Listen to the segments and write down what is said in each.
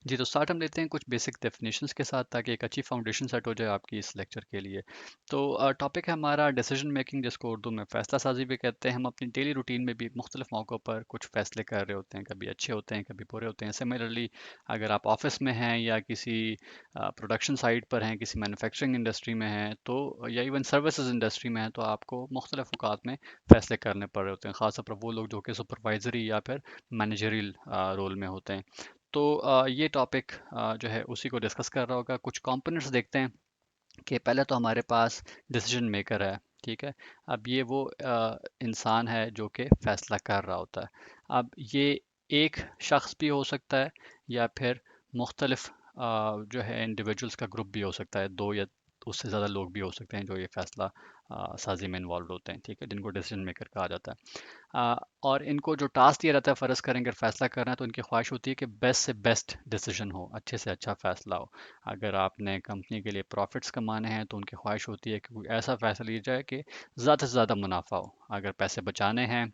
जी, तो स्टार्ट हम लेते हैं कुछ बेसिक डेफिनेशंस के साथ ताकि एक अच्छी फाउंडेशन सेट हो जाए आपकी इस लेक्चर के लिए। तो टॉपिक है हमारा डिसीजन मेकिंग, जिसको उर्दू में फ़ैसला साज़ी भी कहते हैं। हम अपनी डेली रूटीन में भी मुख्तलिफ मौक़ों पर कुछ फ़ैसले कर रहे होते हैं, कभी अच्छे होते हैं, कभी बुरे होते हैं। सिमिलरली अगर आप ऑफ़िस में हैं या किसी प्रोडक्शन साइट पर हैं, किसी मैन्युफैक्चरिंग इंडस्ट्री में हैं, तो या इवन सर्विसेज इंडस्ट्री में हैं, तो आपको मुख्तलिफ औक़ात में फ़ैसले करने पड़ रहे होते हैं, ख़ासतौर पर वो लोग जो कि सुपरवाइज़री या फिर मैनेजरियल रोल में होते हैं। तो ये टॉपिक जो है उसी को डिस्कस कर रहा होगा। कुछ कंपोनेंट्स देखते हैं कि पहले तो हमारे पास डिसीजन मेकर है, ठीक है। अब ये वो इंसान है जो कि फैसला कर रहा होता है। अब ये एक शख्स भी हो सकता है या फिर मुख्तलिफ जो है इंडिविजुअल्स का ग्रुप भी हो सकता है, दो या उससे ज़्यादा लोग भी हो सकते हैं जो ये फैसला साजी में इन्वॉल्व होते हैं, ठीक है, जिनको डिसीजन मेकर कहा जाता है। और इनको जो टास्क दिया रहता है, फ़र्ज़ करें अगर फ़ैसला करना है तो इनकी ख्वाहिश होती है कि बेस्ट से बेस्ट डिसीजन हो, अच्छे से अच्छा फ़ैसला हो। अगर आपने कंपनी के लिए प्रॉफिट्स कमाने हैं तो उनकी ख्वाहिश होती है कि कोई ऐसा फ़ैसला लिया जाए कि ज़्यादा से ज़्यादा मुनाफा हो। अगर पैसे बचाने हैं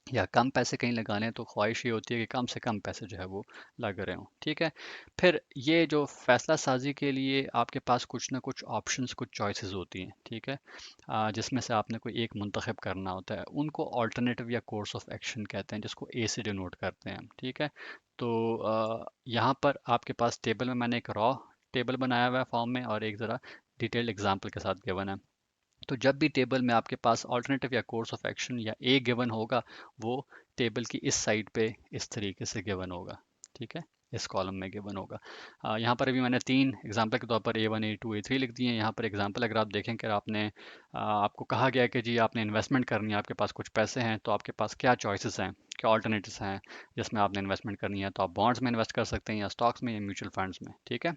या कम पैसे कहीं लगाने हैं तो ख्वाहिश ये होती है कि कम से कम पैसे जो है वो लग रहे हों, ठीक है। फिर ये जो फैसला साजी के लिए आपके पास कुछ ना कुछ ऑप्शंस, कुछ चॉइसेस होती हैं, ठीक है, जिसमें से आपने कोई एक मुंतखब करना होता है। उनको ऑल्टरनेटिव या कोर्स ऑफ एक्शन कहते हैं, जिसको ए से डिनोट करते हैं हम, ठीक है। तो यहाँ पर आपके पास टेबल में मैंने एक रॉ टेबल बनाया हुआ है फॉर्म में, और एक ज़रा डिटेल्ड एग्जांपल के साथ गिवन है। तो जब भी टेबल में आपके पास ऑल्टरनेटिव या कोर्स ऑफ एक्शन या ए गिवन होगा, वो टेबल की इस साइड पे इस तरीके से गिवन होगा, ठीक है, इस कॉलम में गिवन होगा। यहाँ पर अभी मैंने तीन एग्जांपल के तौर पर A1 A2 A3 लिख दिए हैं। यहाँ पर एग्जांपल अगर आप देखें कि आपको कहा गया है कि जी आपने इन्वेस्टमेंट करनी है, आपके पास कुछ पैसे हैं, तो आपके पास क्या चॉइसेस हैं, क्या ऑल्टरनेटिव्स हैं जिसमें आपने इन्वेस्टमेंट करनी है। तो आप बॉन्ड्स में इन्वेस्ट कर सकते हैं, या स्टॉक्स में, या म्यूचुअल फंड्स में, ठीक है।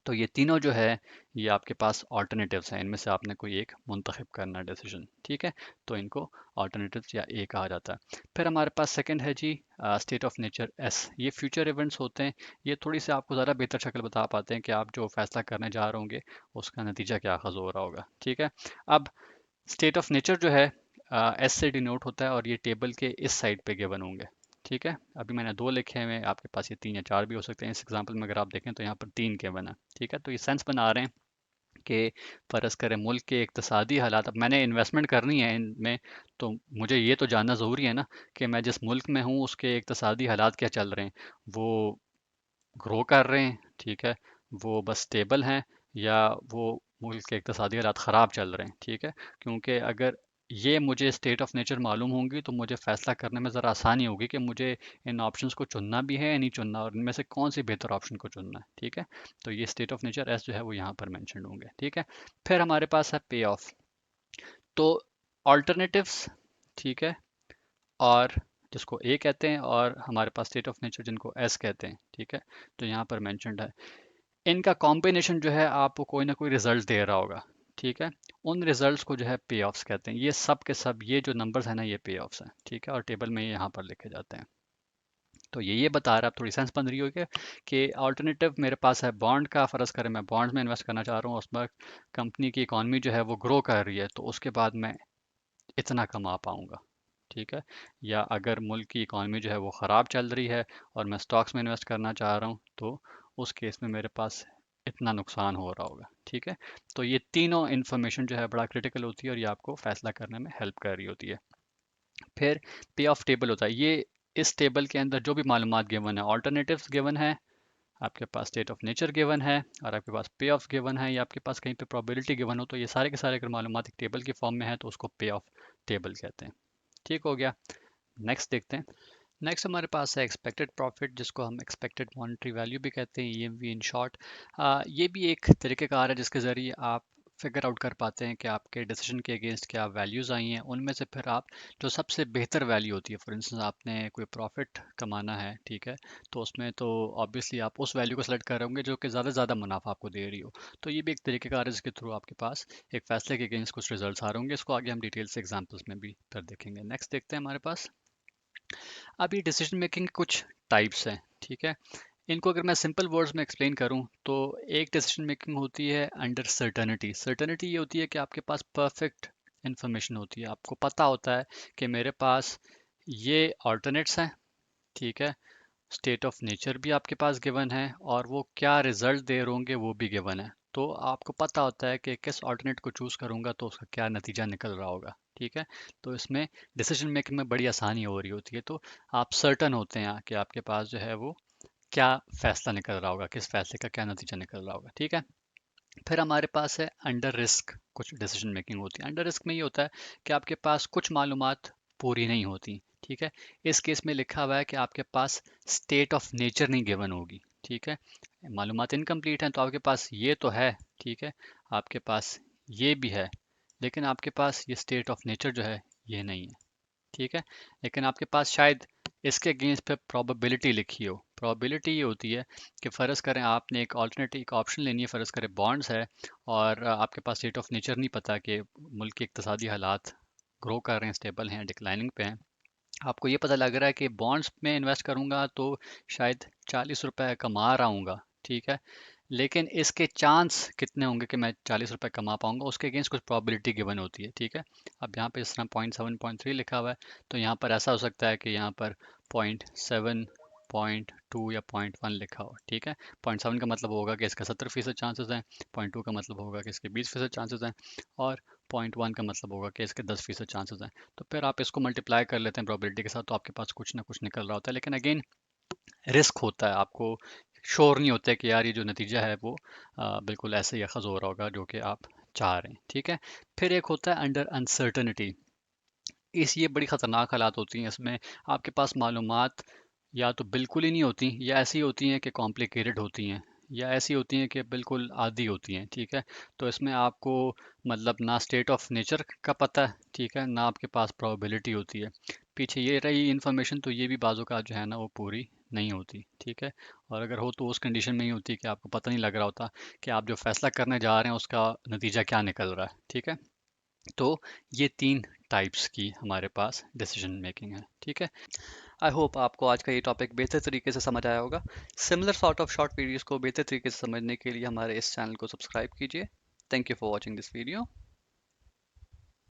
तो ये तीनों जो है ये आपके पास ऑल्टरनेटिव्स हैं, इनमें से आपने कोई एक मुंतखब करना है डिसीजन, ठीक है। तो इनको ऑल्टरनेटिव्स या ए कहा जाता है। फिर हमारे पास सेकंड है जी स्टेट ऑफ नेचर एस। ये फ्यूचर इवेंट्स होते हैं। ये थोड़ी सी आपको ज़्यादा बेहतर शक्ल बता पाते हैं कि आप जो फैसला करने जा रहे होंगे उसका नतीजा क्या खज़ हो रहा होगा, ठीक है। अब स्टेट ऑफ नेचर जो है एस से डिनोट होता है, और ये टेबल के इस साइड पे गिवन होंगे, ठीक है। अभी मैंने दो लिखे हुए हैं, आपके पास ये तीन या चार भी हो सकते हैं। इस एग्जांपल में अगर आप देखें तो यहाँ पर तीन गिवन है, ठीक है। तो ये सेंस बना रहे हैं कि फ़र्ज़ करें मुल्क के इक्तसादी हालात, अब मैंने इन्वेस्टमेंट करनी है इनमें, तो मुझे ये तो जानना ज़रूरी है ना कि मैं जिस मुल्क में हूँ उसके इक्तसादी हालात क्या चल रहे हैं। वो ग्रो कर रहे हैं, ठीक है, वो बस स्टेबल हैं, या वो मुल्क के इक़्तिसादी हालात ख़राब चल रहे हैं, ठीक है। क्योंकि अगर ये मुझे स्टेट ऑफ नेचर मालूम होंगी तो मुझे फ़ैसला करने में ज़रा आसानी होगी कि मुझे इन ऑप्शंस को चुनना भी है या नहीं चुनना, और इनमें से कौन सी बेहतर ऑप्शन को चुनना है, ठीक है। तो ये स्टेट ऑफ नेचर एस जो है वो यहाँ पर मैंशन होंगे, ठीक है। फिर हमारे पास है पे ऑफ। तो ऑल्टरनेटिव्स, ठीक है, और जिसको ए कहते हैं, और हमारे पास स्टेट ऑफ नेचर जिनको एस कहते हैं, ठीक है। तो यहाँ पर मैंशनड है, इनका कॉम्बिनेशन जो है आपको कोई ना कोई रिजल्ट दे रहा होगा, ठीक है। उन रिजल्ट्स को जो है पे ऑफ्स कहते हैं। ये सब के सब ये जो नंबर्स हैं ना, ये पे ऑफ्स हैं, ठीक है, और टेबल में ये यहाँ पर लिखे जाते हैं। तो ये बता रहा है, अब थोड़ी सेंस बन रही होगी कि ऑल्टरनेटिव मेरे पास है बॉन्ड का। फ़र्ज़ करें मैं बॉन्ड्स में इन्वेस्ट करना चाह रहा हूँ, उसमें कंपनी की इकॉनमी जो है वो ग्रो कर रही है, तो उसके बाद मैं इतना कमा पाऊंगा, ठीक है। या अगर मुल्क की इकॉनमी जो है वो ख़राब चल रही है और मैं स्टॉक्स में इन्वेस्ट करना चाह रहा हूँ, तो उस केस में मेरे पास इतना नुकसान हो रहा होगा, ठीक है। तो ये तीनों इन्फॉर्मेशन जो है बड़ा क्रिटिकल होती है, और ये आपको फैसला करने में हेल्प कर रही होती है। फिर पे ऑफ टेबल होता है। ये इस टेबल के अंदर जो भी मालूमात गिवन है, ऑल्टरनेटिव्स गिवन है, आपके पास स्टेट ऑफ नेचर गिवन है, और आपके पास पे ऑफ गिवन है, या आपके पास कहीं पे प्रोबेबिलिटी गिवन हो, तो ये सारे के सारे अगर मालूमात एक टेबल की फॉर्म में है तो उसको पे ऑफ टेबल कहते हैं। ठीक हो गया। नेक्स्ट देखते हैं। नेक्स्ट हमारे पास है एक्सपेक्टेड प्रॉफिट, जिसको हम एक्सपेक्टेड मॉनेटरी वैल्यू भी कहते हैं, ईएमवी इन शॉर्ट। ये भी एक तरीक़ेकार है जिसके ज़रिए आप फिगर आउट कर पाते हैं कि आपके डिसीजन के अगेंस्ट क्या वैल्यूज़ आई हैं। उनमें से फिर आप जो सबसे बेहतर वैल्यू होती है, फॉर इंस्टेंस आपने कोई प्रॉफिट कमाना है, ठीक है, तो उसमें तो ऑब्वियसली आप उस वैल्यू को सेलेक्ट कर रहे होंगे जो कि ज़्यादा से ज़्यादा मुनाफा आपको दे रही हो। तो ये भी एक तरीक़ेकार है जिसके थ्रू आपके पास एक फैसले के अगेंस्ट कुछ रिजल्ट्स आ रहे होंगे। इसको आगे हम डिटेल से एग्जाम्पल्स में भी फिर देखेंगे। नेक्स्ट देखते हैं हमारे पास। अब ये डिसीजन मेकिंग कुछ टाइप्स हैं, ठीक है। इनको अगर मैं सिंपल वर्ड्स में एक्सप्लेन करूं तो एक डिसीजन मेकिंग होती है अंडर सर्टेनिटी। सर्टेनिटी ये होती है कि आपके पास परफेक्ट इंफॉर्मेशन होती है, आपको पता होता है कि मेरे पास ये ऑल्टरनेट्स हैं, ठीक है, स्टेट ऑफ नेचर भी आपके पास गिवन है, और वो क्या रिजल्ट दे रहे होंगे वो भी गिवन है। तो आपको पता होता है कि किस ऑल्टरनेट को चूज करूंगा तो उसका क्या नतीजा निकल रहा होगा। ठीक है, तो इसमें डिसीजन मेकिंग में बड़ी आसानी हो रही होती है। तो आप सर्टन होते हैं कि आपके पास जो है वो क्या फैसला निकल रहा होगा, किस फैसले का क्या नतीजा निकल रहा होगा। ठीक है, फिर हमारे पास है अंडर रिस्क कुछ डिसीजन मेकिंग होती है। अंडर रिस्क में ये होता है कि आपके पास कुछ मालूमात पूरी नहीं होती। ठीक है, इस केस में लिखा हुआ है कि आपके पास स्टेट ऑफ नेचर नहीं गिवन होगी। ठीक है, मालूमात इनकम्प्लीट हैं तो आपके पास ये तो है, ठीक है, आपके पास ये भी है, लेकिन आपके पास ये स्टेट ऑफ नेचर जो है ये नहीं है। ठीक है, लेकिन आपके पास शायद इसके अगेंस्ट पे प्रोबेबिलिटी लिखी हो। प्रोबेबिलिटी ये होती है कि फ़र्ज़ करें आपने एक ऑल्टरनेटिव एक ऑप्शन लेनी है, फ़र्ज़ करें बॉन्ड्स है, और आपके पास स्टेट ऑफ नेचर नहीं पता कि मुल्क के इक़्तिसादी हालात ग्रो कर रहे हैं, स्टेबल हैं, डिक्लाइनिंग पे हैं। आपको ये पता लग रहा है कि बॉन्ड्स में इन्वेस्ट करूंगा तो शायद 40 रुपए कमा रहा हूँगा। ठीक है, लेकिन इसके चांस कितने होंगे कि मैं 40 रुपए कमा पाऊंगा, उसके अगेंस्ट कुछ प्रोबेबिलिटी गिवन होती है। ठीक है, अब यहाँ पे इस तरह 0.7 0.3 लिखा हुआ है, तो यहाँ पर ऐसा हो सकता है कि यहाँ पर 0.7 0.2 या 0.1 लिखा हो। ठीक है, 0.7 का मतलब होगा कि इसका 70% चांसेस हैं, 0.2 का मतलब होगा कि इसके 20% चांसेस हैं, और 0.1 का मतलब होगा कि इसके 10% चांसेस हैं। तो फिर आप इसको मल्टीप्लाई कर लेते हैं प्रोबेबिलिटी के साथ, तो आपके पास कुछ ना कुछ निकल रहा होता है। लेकिन अगेन रिस्क होता है, आपको श्योर नहीं होता है कि यार ये जो नतीजा है वो बिल्कुल ऐसे ही अखज़ हो रहा होगा जो कि आप चाह रहे हैं। ठीक है, फिर एक होता है अंडर अनसर्टनिटी। इस ये बड़ी ख़तरनाक हालात होती हैं, इसमें आपके पास मालूमात या तो बिल्कुल ही नहीं होती, या ऐसी होती हैं कि कॉम्प्लिकेटेड होती हैं, या ऐसी होती हैं कि बिल्कुल आधी होती हैं। ठीक है, तो इसमें आपको मतलब ना स्टेट ऑफ नेचर का पता है, ठीक है, ना आपके पास प्रोबेबिलिटी होती है। पीछे ये रही इन्फॉर्मेशन तो ये भी बाजू का जो है ना वो पूरी नहीं होती। ठीक है, और अगर हो तो उस कंडीशन में ही होती है कि आपको पता नहीं लग रहा होता कि आप जो फैसला करने जा रहे हैं उसका नतीजा क्या निकल रहा है। ठीक है, तो ये 3 टाइप्स की हमारे पास डिसीजन मेकिंग है। ठीक है, आई होप आपको आज का ये टॉपिक बेहतर तरीके से समझ आया होगा। Similar sort of short videos को बेहतर तरीके से समझने के लिए हमारे इस चैनल को सब्सक्राइब कीजिए। Thank you for watching this video.